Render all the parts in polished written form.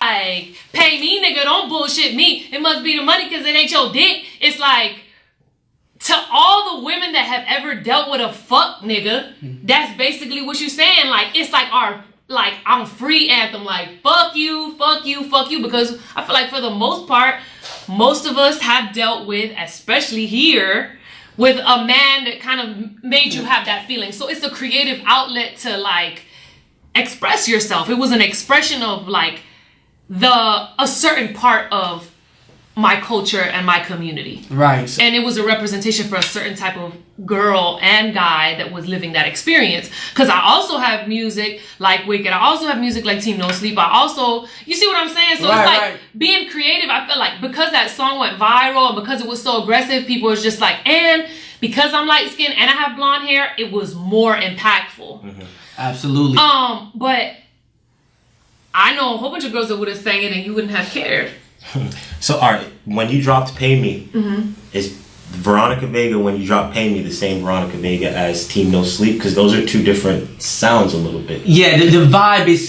like, pay me, nigga, don't bullshit me. It must be the money because it ain't your dick. It's like, to all the women that have ever dealt with a fuck nigga, that's basically what you're saying. Like, it's like our, like, I'm free anthem. Like, fuck you, fuck you, fuck you. Because I feel like for the most part, most of us have dealt with, especially here, with a man that kind of made you have that feeling. So it's a creative outlet to, like, express yourself. It was an expression of, like, a certain part of my culture and my community. Right. And it was a representation for a certain type of girl and guy that was living that experience. Because I also have music like Wicked. I also have music like Team No Sleep. I also, you see what I'm saying? So it's like being creative. I felt like because that song went viral and because it was so aggressive, people was just like, and because I'm light skinned and I have blonde hair, it was more impactful. Mm-hmm. Absolutely. But I know a whole bunch of girls that would have sang it and you wouldn't have cared. So, all right, when you dropped Pay Me, is Veronica Vega, when you dropped Pay Me, the same Veronica Vega as Team No Sleep? Because those are two different sounds a little bit. Yeah, the vibe is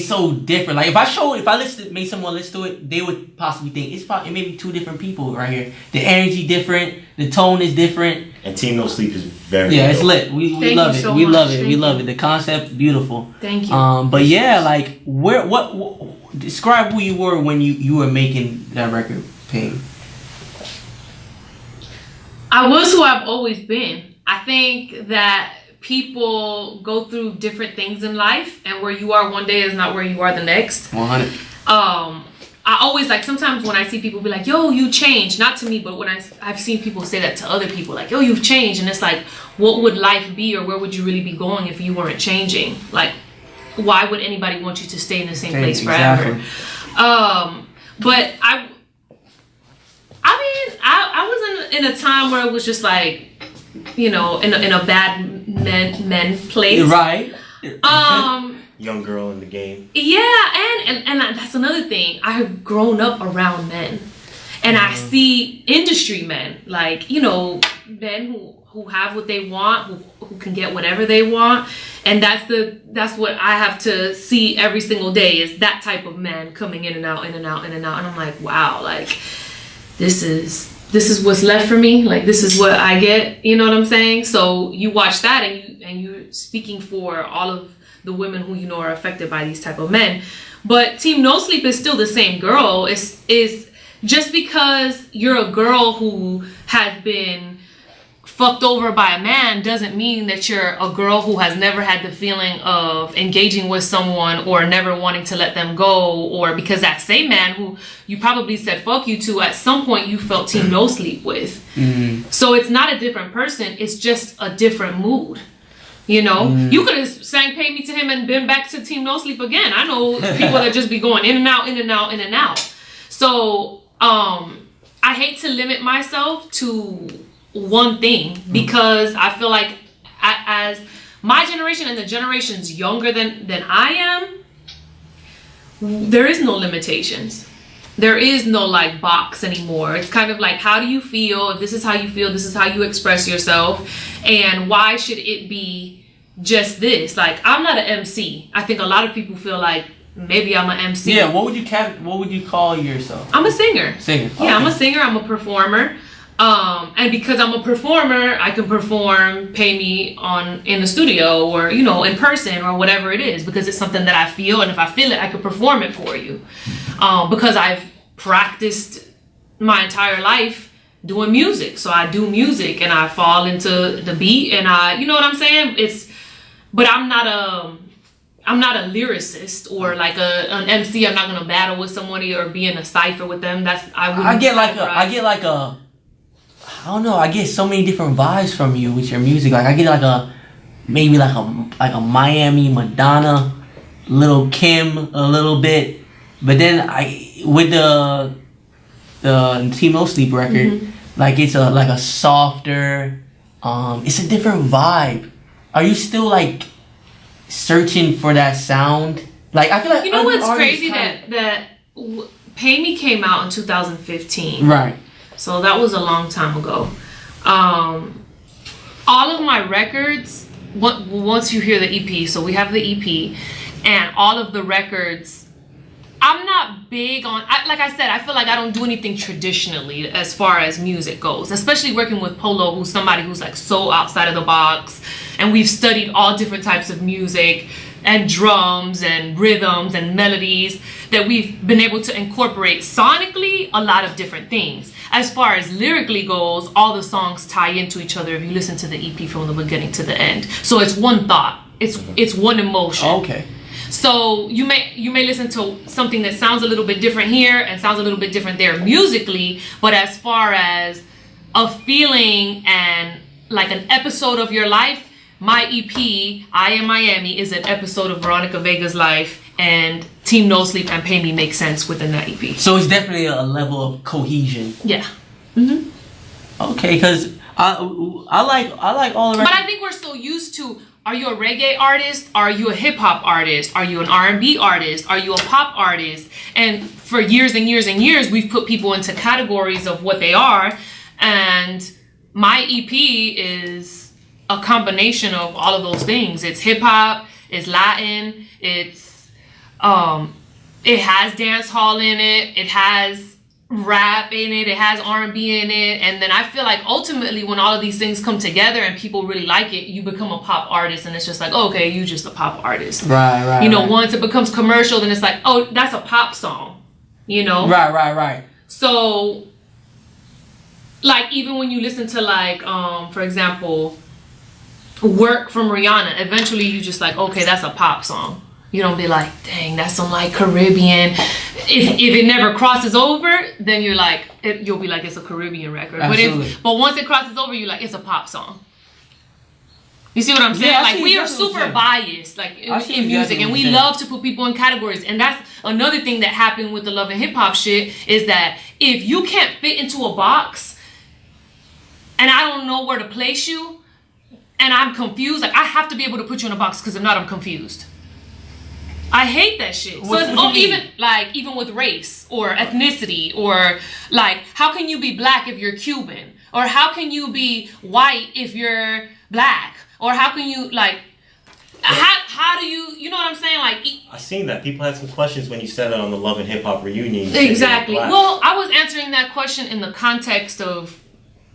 so different. Like, if I made someone listen to it, they would possibly think it may be two different people right here. The energy different, the tone is different. And Team No Sleep is very it's lit. We love it. We love it. We love it. The concept, beautiful. Thank you. But yeah, like, what describe who you were when you were making that record, Pain. I was who I've always been. I think that people go through different things in life, and where you are one day is not where you are the next. 100. I always, like, sometimes when I see people be like, yo, you changed, not to me, but when I've seen people say that to other people, like, yo, you've changed, and it's like, what would life be, or where would you really be going if you weren't changing? Like, why would anybody want you to stay in the same place forever? Exactly. But I mean, I was in a time where it was just like, you know, in a bad men place. Right. Young girl in the game. Yeah, and that's another thing. I have grown up around men, and I see industry men, like, you know, men who have what they want, who can get whatever they want, and that's what I have to see every single day, is that type of man coming in and out, in and out, in and out, and I'm like, wow, like, this is what's left for me. Like, this is what I get. You know what I'm saying? So you watch that, and you're speaking for all of the women who, you know, are affected by these type of men. But Team No Sleep is still the same girl. Is just because you're a girl who has been fucked over by a man doesn't mean that you're a girl who has never had the feeling of engaging with someone or never wanting to let them go, or because that same man who you probably said fuck you to, at some point you felt Team No Sleep with. So it's not a different person, it's just a different mood. You know, you could have sang Pay Me to him and been back to Team No Sleep again. I know people that just be going in and out, in and out, in and out. So I hate to limit myself to one thing, because I feel like as my generation and the generations younger than I am, there is no limitations. There is no, like, box anymore. It's kind of like, how do you feel? If this is how you feel, this is how you express yourself. And why should it be just this? Like, I'm not an MC. I think a lot of people feel like maybe I'm an MC. Yeah, what would you call yourself? I'm a singer. Singer. Okay. Yeah, I'm a singer. I'm a performer. And because I'm a performer, I can perform, pay me in the studio, or, you know, in person, or whatever it is, because it's something that I feel, and if I feel it, I could perform it for you. Because I've practiced my entire life doing music. So I do music and I fall into the beat, and you know what I'm saying? But I'm not a lyricist or like an MC. I'm not gonna battle with somebody or be in a cipher with them. I don't know. I get so many different vibes from you with your music. Like, I get maybe like a Miami Madonna, Little Kim a little bit, but then with the Team No Sleep record, like, it's a softer, it's a different vibe. Are you still, like, searching for that sound? Like, I feel like, you know what's crazy, that Pay Me came out in 2015. Right. So that was a long time ago. All of my records, once you hear the EP, so we have the EP, and all of the records I'm not big on, like I said, I feel like I don't do anything traditionally as far as music goes, especially working with Polo, who's somebody who's like so outside of the box, and we've studied all different types of music and drums and rhythms and melodies that we've been able to incorporate sonically a lot of different things. As far as lyrically goes, all the songs tie into each other if you listen to the EP from the beginning to the end. So it's one thought, it's one emotion. Okay. So you may listen to something that sounds a little bit different here and sounds a little bit different there musically, but as far as a feeling and like an episode of your life, my EP, I Am Miami, is an episode of Veronica Vega's life, and Team No Sleep and Pay Me make sense within that EP. So it's definitely a level of cohesion. Yeah. Okay, because I like all the But records. I think we're so used to, are you a reggae artist? Are you a hip hop artist? Are you an R&B artist? Are you a pop artist? And for years and years and years, we've put people into categories of what they are. And my EP is a combination of all of those things. It's hip hop, it's Latin, it has dance hall in it, it has rap in it, it has R&B in it, and then I feel like ultimately when all of these things come together and people really like it, you become a pop artist, and it's just like, okay, you just a pop artist. Right. You know, once it becomes commercial, then it's like, oh, that's a pop song. You know? Right. So, like, even when you listen to, like, for example, Work from Rihanna, eventually you just like, okay, that's a pop song. You don't be like, dang, that's some like Caribbean. If it never crosses over, then you're like, you'll be like, it's a Caribbean record. Absolutely. But once it crosses over, you're like, it's a pop song. You see what I'm saying? Yeah, like, we are exactly what super you're saying. biased, like in music, and we love to put people in categories. And that's another thing that happened with the love and hip hop shit, is that if you can't fit into a box, and I don't know where to place you, and I'm confused, like I have to be able to put you in a box, because if not, I'm confused. I hate that shit. So it's even with race or ethnicity, or like, how can you be black if you're Cuban? Or how can you be white if you're black? Or how can you like, how do you know what I'm saying? Like, I seen that people had some questions when you said it on the Love and Hip Hop reunion. Exactly. Well, I was answering that question in the context of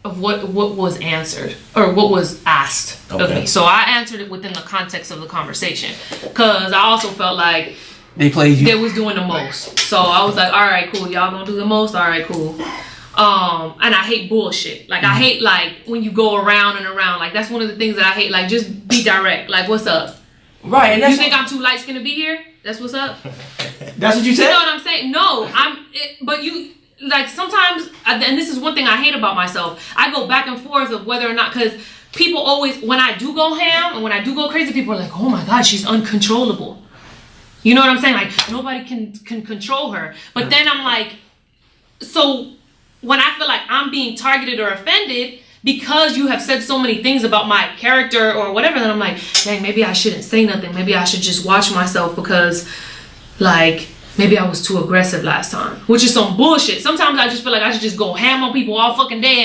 what was answered or what was asked of me. So I answered it within the context of the conversation, because I also felt like they played you. they was doing the most. So I was like, all right, cool. Y'all gonna do the most? All right, cool. And I hate bullshit. Like, I hate like when you go around and around. Like, that's one of the things that I hate. Like, just be direct. Like, what's up? Right. And you think I'm too light skinned to be here? That's what's up. That's what you said? You know what I'm saying? No, but you. Like, sometimes, and this is one thing I hate about myself, I go back and forth of whether or not, because people always, when I do go ham and when I do go crazy, people are like, oh my God, she's uncontrollable. You know what I'm saying? Like, nobody can control her. But then I'm like, so when I feel like I'm being targeted or offended because you have said so many things about my character or whatever, then I'm like, dang, maybe I shouldn't say nothing. Maybe I should just watch myself, because, like, maybe I was too aggressive last time, which is some bullshit. Sometimes I just feel like I should just go ham on people all fucking day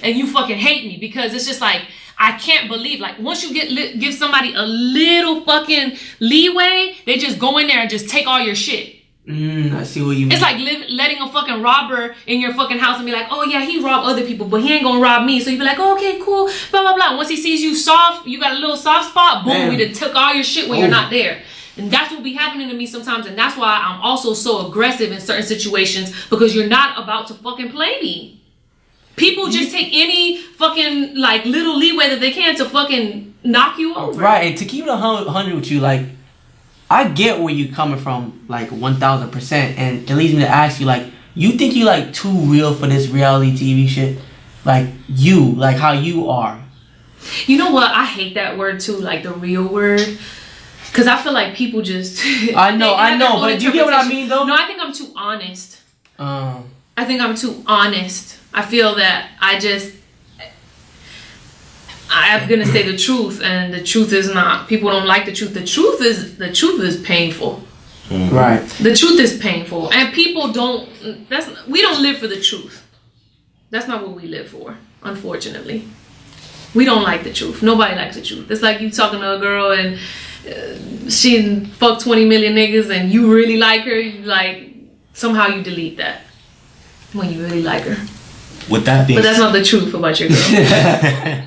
and you fucking hate me, because it's just like, I can't believe, like, once you give somebody a little fucking leeway, they just go in there and just take all your shit. I see what you mean. It's like letting a fucking robber in your fucking house and be like, oh yeah, he robbed other people, but he ain't gonna rob me. So you be like, oh, okay, cool, blah, blah, blah. Once he sees you soft, you got a little soft spot, boom, Man. we done took all your shit when you're not there. And that's what be happening to me sometimes, and that's why I'm also so aggressive in certain situations, because you're not about to fucking play me. People just take any fucking, like, little leeway that they can to fucking knock you over. Right, and to keep it 100 with you, like, I get where you're coming from, like, 1,000%, and it leads me to ask you, like, you think you, like, too real for this reality TV shit? Like, like, how you are. You know what? I hate that word, too, like, the real word. Because I feel like people just... I know, but do you get what I mean, though? No, I think I'm too honest. I think I'm too honest. I feel that I'm going to say the truth, and the truth is not... People don't like the truth. The truth is painful. Right. The truth is painful. And people don't... We don't live for the truth. That's not what we live for, unfortunately. We don't like the truth. Nobody likes the truth. It's like you talking to a girl and she fucked 20 million niggas and you really like her, like somehow you delete that when you really like her. With that being But that's not the truth about your girl.